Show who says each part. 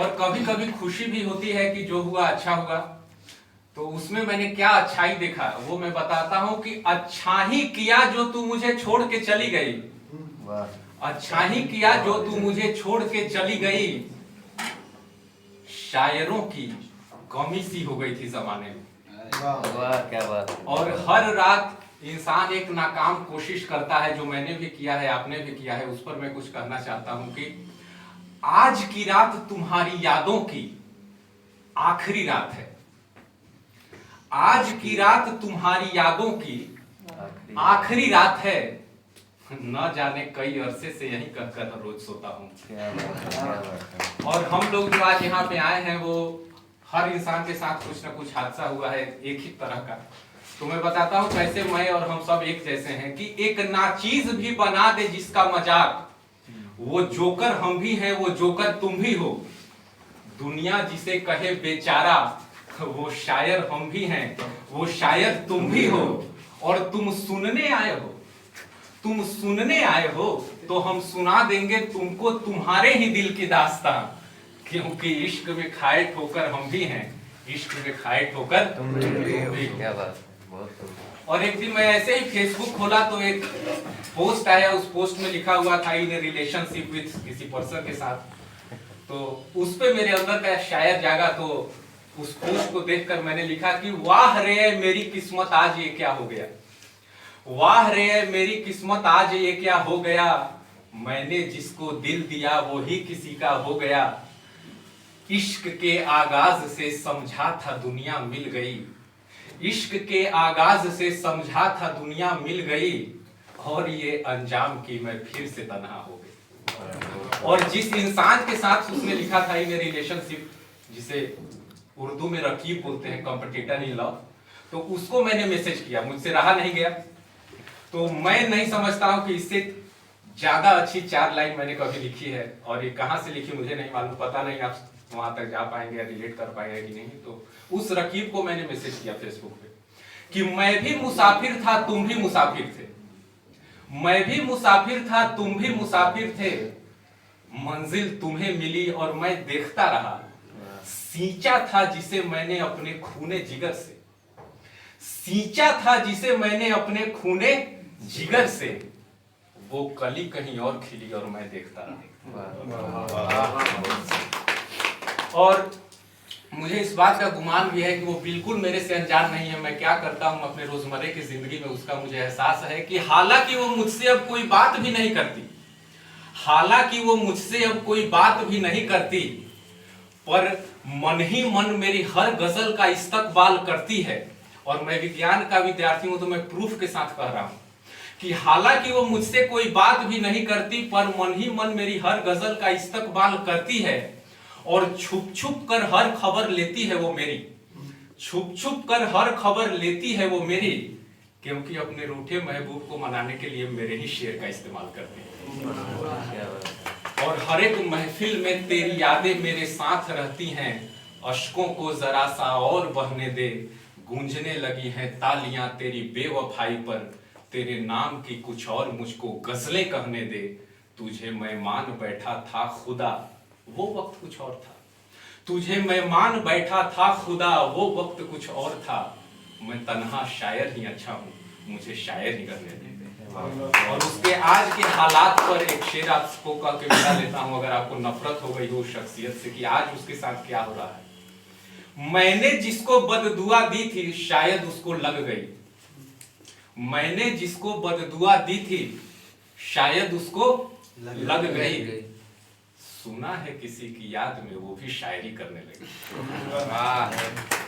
Speaker 1: और कभी कभी खुशी भी होती है कि जो हुआ अच्छा हुआ। तो उसमें मैंने क्या अच्छाई देखा वो मैं बताता हूं कि अच्छा ही किया जो तू मुझे छोड़ के चली गई। अच्छा ही किया जो तू मुझे छोड़ के चली गई। शायरों की कमी सी हो गई थी जमाने में।
Speaker 2: वाह क्या बात।
Speaker 1: और हर रात इंसान एक नाकाम कोशिश करता है, जो मैंने भी किया है, आपने भी किया है। उस पर मैं कुछ कहना चाहता हूं कि आज की रात तुम्हारी यादों की आखिरी रात है। आज की रात तुम्हारी यादों की आखिरी रात है। न जाने कई अरसे से यही कहकर रोज सोता हूं। और हम लोग जो आज यहाँ पे आए हैं वो हर इंसान के साथ कुछ ना कुछ हादसा हुआ है एक ही तरह का। तो मैं बताता हूँ कैसे मैं और हम सब एक जैसे हैं कि एक नाचीज भी बना दे जिसका मजाक, वो जोकर हम भी हैं, वो जोकर तुम भी हो। दुनिया जिसे कहे बेचारा, वो शायर हम भी हैं, वो शायर तुम भी हो। और तुम सुनने आए हो, तुम सुनने आए हो तो हम सुना देंगे तुमको तुम्हारे ही दिल की दास्तां। क्योंकि इश्क में खाए ठोकर हम भी हैं, इश्क में खाए ठोकर तुम भी हो।
Speaker 2: क्या बात, बहुत।
Speaker 1: और एक दिन मैं ऐसे ही फेसबुक खोला तो एक पोस्ट आया। उस पोस्ट में लिखा हुआ था इन रिलेशनशिप विथ किसी पर्सन के साथ। तो उस पे मेरे अंदर का शायर जागा। तो उस पोस्ट को देखकर मैंने लिखा कि वाह रे मेरी किस्मत आज ये क्या हो गया। वाह रे मेरी किस्मत आज ये क्या हो गया। मैंने जिसको दिल दिया वो ही किसी का हो गया। इश्क के आगाज से समझा था दुनिया मिल गई। इश्क के आगाज से समझा था दुनिया मिल गई। और ये अंजाम की मैं फिर से तन्हा हो गई। और जिस इंसान के साथ उसने लिखा था इन रिलेशनशिप, जिसे उर्दू में रकीब बोलते हैं, कॉम्पिटिटर इन लव, तो उसको मैंने मैसेज किया, मुझसे रहा नहीं गया। तो मैं नहीं समझता हूं कि इससे ज्यादा अच्छी 4 लाइन मैंने कभी लिखी है। और ये कहां से लिखी मुझे नहीं मालूम, पता नहीं आप वहां तक जा पाएंगे या रिलेट कर पाएंगे कि नहीं। तो उस रकीब को मैंने मैसेज किया फेसबुक पे कि मैं भी मुसाफिर था तुम भी मुसाफिर थे। मैं भी मुसाफिर था तुम भी मुसाफिर थे। मंजिल तुम्हें मिली और मैं देखता रहा। सींचा था जिसे मैंने अपने खूने जिगर से, सींचा था जिसे मैंने अपने खूने जिगर से। वो कली कहीं और खिली और मैं देखता रहा। और मुझे इस बात का गुमान भी है कि वो बिल्कुल मेरे से अनजान नहीं है। मैं क्या करता हूं अपने रोजमर्रे की जिंदगी में उसका मुझे एहसास है कि हालांकि वो मुझसे अब कोई बात भी नहीं करती, हालांकि वो मुझसे अब कोई बात भी नहीं करती, पर मन ही मन मेरी हर गजल का इस्तकबाल करती है। और मैं विज्ञान का विद्यार्थी हूं तो मैं प्रूफ के साथ कह रहा हूं कि हालांकि वो मुझसे कोई बात भी नहीं करती, पर मन ही मन मेरी हर गजल का इस्तकबाल करती है। और छुप छुप कर हर खबर लेती है वो मेरी, छुप छुप कर हर खबर लेती है वो मेरी। क्योंकि अपने रूठे महबूब को मनाने के लिए मेरे ही शेर का इस्तेमाल करती है। और हर एक महफिल में तेरी यादें मेरे साथ रहती हैं। अश्कों को जरा सा और बहने दे, गूंजने लगी हैं तालियां तेरी बेवफाई पर। तेरे नाम की कुछ और मुझको गजलें कहने दे। तुझे मैं मान बैठा था खुदा, वो वक्त कुछ और था। तुझे मैं मान बैठा था खुदा, वो वक्त कुछ और था। मैं तन्हा शायर ही अच्छा हूँ, मुझे शायर ही करने दे। और उसके आज के हालात पर एक शेर आपको कह के विदा लेता हूं। अगर आपको नफरत हो गई हो उस शख्सियत से कि आज उसके साथ क्या हो रहा है। मैंने जिसको बददुआ दी थी शायद उसको लग गई। मैंने जिसको बददुआ दी थी शायद उसको लग गई। सुना है किसी की याद में वो भी शायरी करने लगी।